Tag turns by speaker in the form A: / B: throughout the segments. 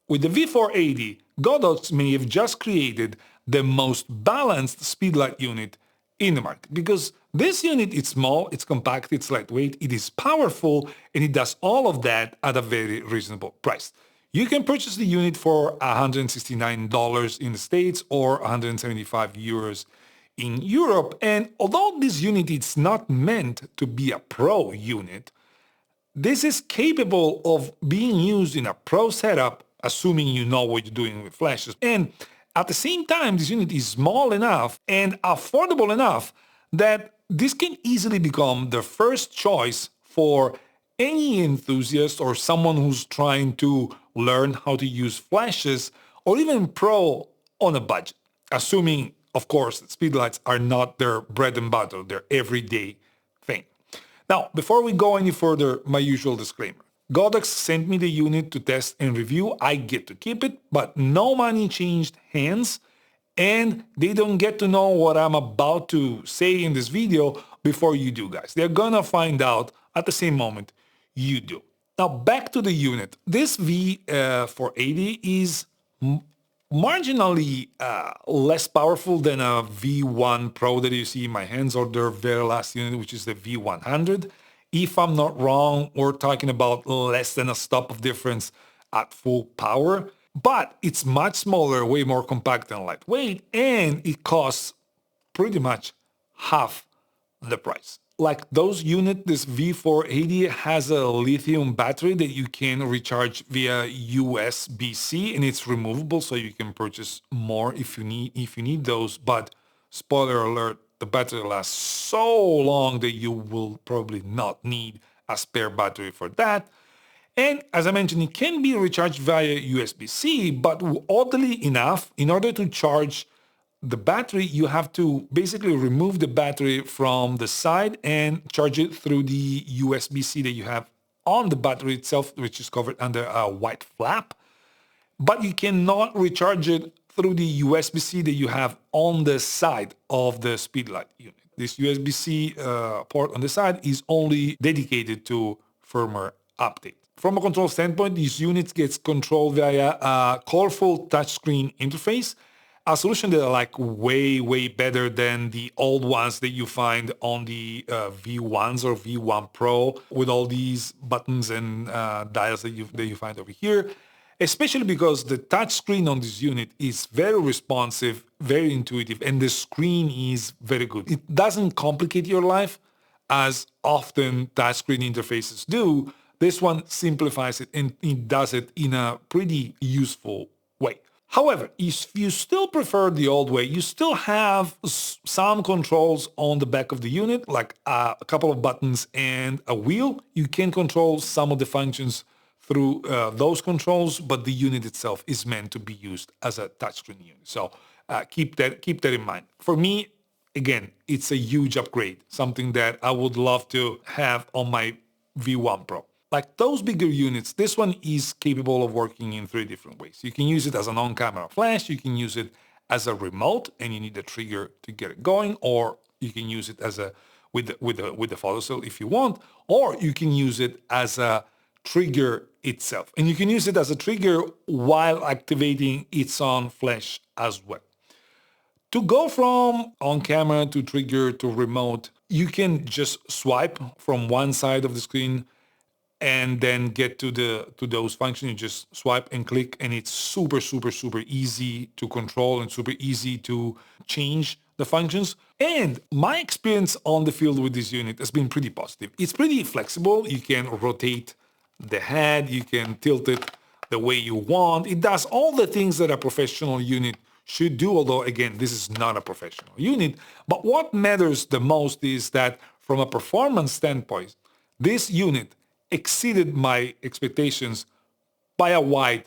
A: With the V480, Godox may have just created the most balanced speedlight unit in the market, because this unit is small, it's compact, it's lightweight, it is powerful, and it does all of that at a very reasonable price. You can purchase the unit for $169 in the States or 175 euros in Europe. And although this unit is not meant to be a pro unit, this is capable of being used in a pro setup, assuming you know what you're doing with flashes. And at the same time, this unit is small enough and affordable enough that this can easily become the first choice for any enthusiast or someone who's trying to learn how to use flashes, or even pro on a budget, assuming, of course, that speedlights are not their bread and butter, their everyday thing. Now, before we go any further, my usual disclaimer. Godox sent me the unit to test and review. I get to keep it, but no money changed hands, and they don't get to know what I'm about to say in this video before you do, guys. They're gonna find out at the same moment you do. Now, back to the unit. This V480 is marginally less powerful than a V1 Pro that you see in my hands, or their very last unit, which is the V100. If I'm not wrong, we're talking about less than a stop of difference at full power, but it's much smaller, way more compact and lightweight, and it costs pretty much half the price. Like those units, this V480 has a lithium battery that you can recharge via USB-C, and it's removable, so you can purchase more if you need those. But spoiler alert, the battery lasts so long that you will probably not need a spare battery for that. And as I mentioned, it can be recharged via USB-C, but oddly enough, in order to charge the battery, you have to basically remove the battery from the side and charge it through the USB-C that you have on the battery itself, which is covered under a white flap. But you cannot recharge it through the USB-C that you have on the side of the speedlight unit. This USB-C port on the side is only dedicated to firmware update. From a control standpoint, this unit gets controlled via a colorful touchscreen interface, a solution that I like way better than the old ones that you find on the V1s or V1 Pro with all these buttons and dials that you find over here, especially because the touchscreen on this unit is very responsive, very intuitive, and the screen is very good. It doesn't complicate your life as often touchscreen interfaces do. This one simplifies it, and it does it in a pretty useful way. However, if you still prefer the old way, you still have some controls on the back of the unit, like a couple of buttons and a wheel. You can control some of the functions through those controls, but the unit itself is meant to be used as a touchscreen unit. So keep that in mind. For me, again, it's a huge upgrade, something that I would love to have on my V1 Pro. Like those bigger units, this one is capable of working in 3 different ways. You can use it as an on-camera flash, you can use it as a remote, and you need a trigger to get it going, or you can use it as with the photo cell if you want, or you can use it as a trigger itself. And you can use it as a trigger while activating its own flash as well. To go from on-camera to trigger to remote, you can just swipe from one side of the screen and then get to those functions. You just swipe and click, and it's super easy to control and super easy to change the functions. And my experience on the field with this unit has been pretty positive. It's pretty flexible. You can rotate the head, you can tilt it the way you want. It does all the things that a professional unit should do, although again, this is not a professional unit. But what matters the most is that from a performance standpoint, this unit exceeded my expectations by a wide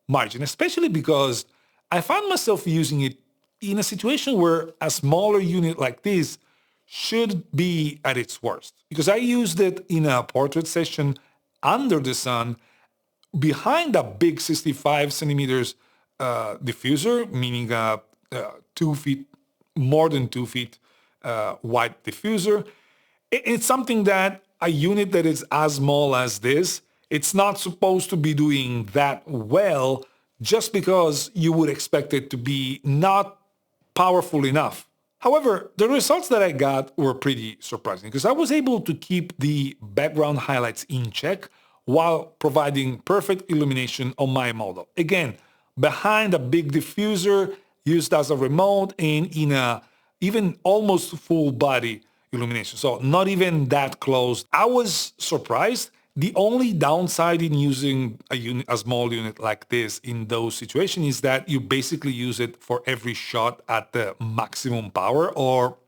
A: margin, especially because I found myself using it in a situation where a smaller unit like this should be at its worst. Because I used it in a portrait session under the sun behind a big 65 centimeters diffuser, meaning a 2 feet, more than 2 feet wide diffuser. It's something that a unit that is as small as this, it's not supposed to be doing that well just because you would expect it to be not powerful enough. However, the results that I got were pretty surprising because I was able to keep the background highlights in check while providing perfect illumination on my model. Again, behind a big diffuser used as a remote and in a even almost full body illumination. So not even that close. I was surprised. The only downside in using a small unit like this in those situations is that you basically use it for every shot at the maximum power or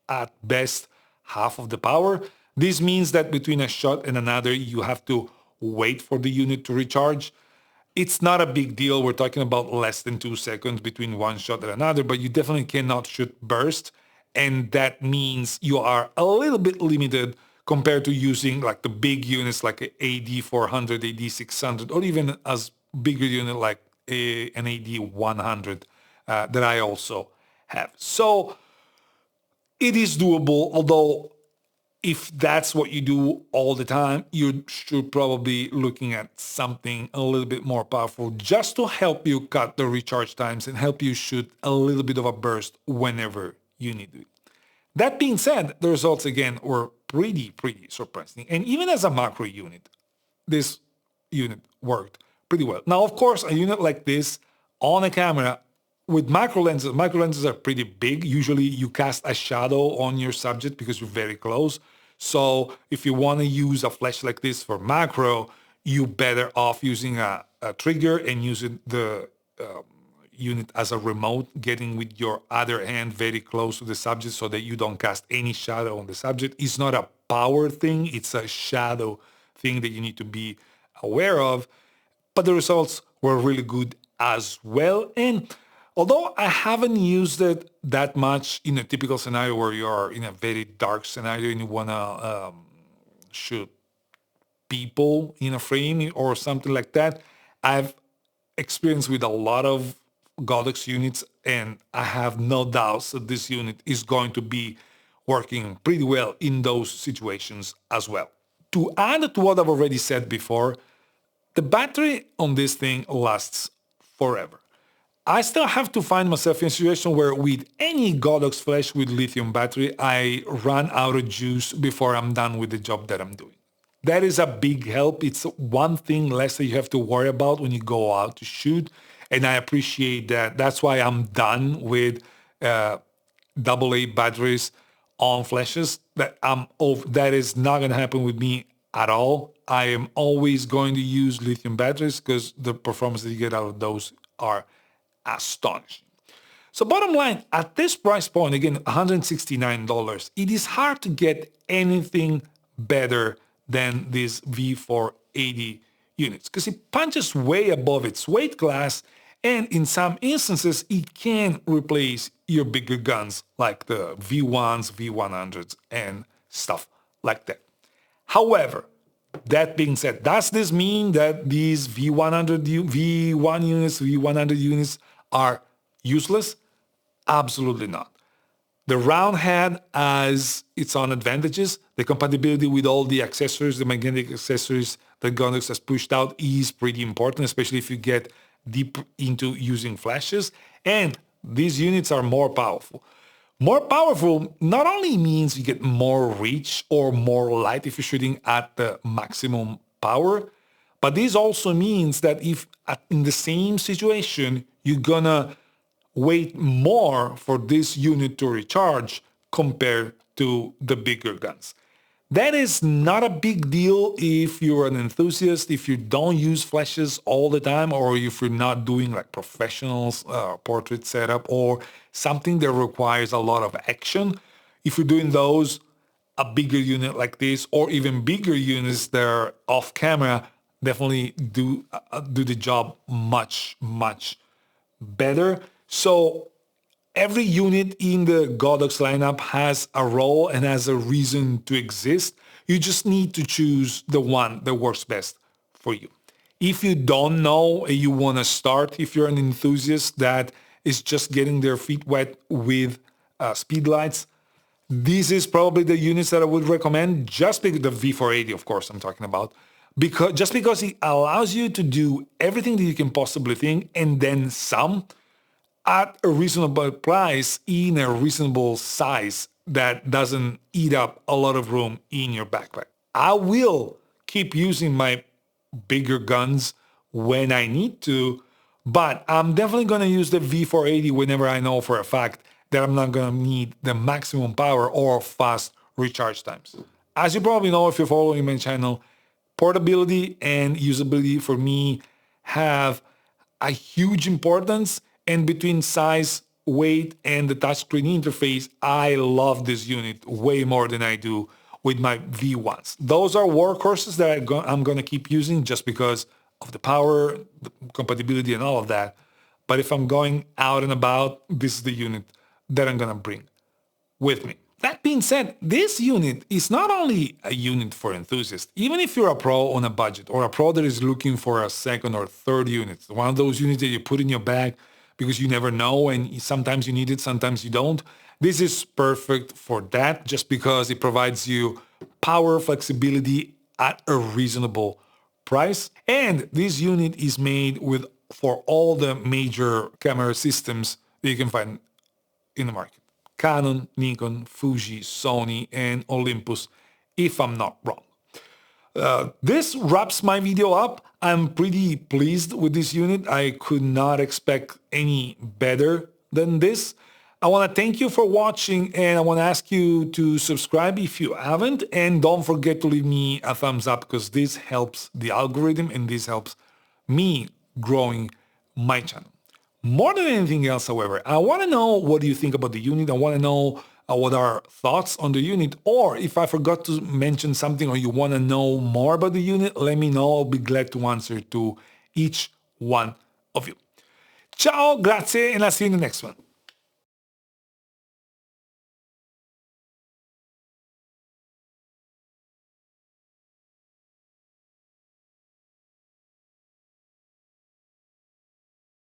A: at best half of the power. This means that between a shot and another, you have to wait for the unit to recharge. It's not a big deal. We're talking about less than 2 seconds between one shot and another, but you definitely cannot shoot burst. And that means you are a little bit limited compared to using like the big units like an AD400, AD600, or even as bigger unit like an AD100 that I also have. So it is doable, although if that's what you do all the time, you should probably looking at something a little bit more powerful just to help you cut the recharge times and help you shoot a little bit of a burst whenever you need it. That being said, the results again were pretty surprising. And even as a macro unit, this unit worked pretty well. Now, of course, a unit like this on a camera with macro lenses are pretty big. Usually you cast a shadow on your subject because you're very close. So if you want to use a flash like this for macro, you better off using a trigger and using the unit as a remote, getting with your other hand very close to the subject so that you don't cast any shadow on the subject. It's not a power thing, it's a shadow thing that you need to be aware of. But the results were really good as well. And although I haven't used it that much in a typical scenario where you're in a very dark scenario and you want to shoot people in a frame or something like that, I've experienced with a lot of Godox units, and I have no doubts that this unit is going to be working pretty well in those situations as well. To add to what I've already said before, the battery on this thing lasts forever. I still have to find myself in a situation where with any Godox flash with lithium battery, I run out of juice before I'm done with the job that I'm doing. That is a big help. It's one thing less that you have to worry about when you go out to shoot. And I appreciate that. That's why I'm done with AA batteries on flashes. That is not going to happen with me at all. I am always going to use lithium batteries because the performance that you get out of those are astonishing. So bottom line, at this price point, again, $169, it is hard to get anything better than this V480 units because it punches way above its weight class, and in some instances it can replace your bigger guns like the V1s, V100s, and stuff like that. However, that being said, does this mean that these V100 V1 units, V100 units are useless? Absolutely not. The round head has its own advantages. The compatibility with all the accessories, the magnetic accessories that Godox has pushed out is pretty important, especially if you get deep into using flashes. And these units are more powerful. More powerful not only means you get more reach or more light if you're shooting at the maximum power, but this also means that if in the same situation, you're gonna wait more for this unit to recharge compared to the bigger guns. That is not a big deal if you're an enthusiast, if you don't use flashes all the time, or if you're not doing like professional portrait setup or something that requires a lot of action. If you're doing those, a bigger unit like this, or even bigger units that are off camera, definitely do the job much better. So every unit in the Godox lineup has a role and has a reason to exist. You just need to choose the one that works best for you. If you don't know and you want to start, if you're an enthusiast that is just getting their feet wet with speedlights, this is probably the units that I would recommend, just because the V480, of course, I'm talking about. because it allows you to do everything that you can possibly think and then some at a reasonable price in a reasonable size that doesn't eat up a lot of room in your backpack. I will keep using my bigger guns when I need to, but I'm definitely going to use the V480 whenever I know for a fact that I'm not going to need the maximum power or fast recharge times. As you probably know if you're following my channel, portability and usability for me have a huge importance, and between size, weight, and the touchscreen interface, I love this unit way more than I do with my V1s. Those are workhorses that I'm going to keep using just because of the power, the compatibility, and all of that. But if I'm going out and about, this is the unit that I'm going to bring with me. That being said, this unit is not only a unit for enthusiasts. Even if you're a pro on a budget or a pro that is looking for a second or third unit, one of those units that you put in your bag because you never know and sometimes you need it, sometimes you don't. This is perfect for that just because it provides you power, flexibility at a reasonable price. And this unit is made for all the major camera systems that you can find in the market. Canon, Nikon, Fuji, Sony, and Olympus, if I'm not wrong. This wraps my video up. I'm pretty pleased with this unit. I could not expect any better than this. I want to thank you for watching, and I want to ask you to subscribe if you haven't, and don't forget to leave me a thumbs up because this helps the algorithm and this helps me growing my channel. More than anything else, however, I want to know what do you think about the unit. I want to know what are thoughts on the unit, or if I forgot to mention something or you want to know more about the unit, let me know. I'll be glad to answer to each one of you. Ciao, grazie, and I'll see you in the next one.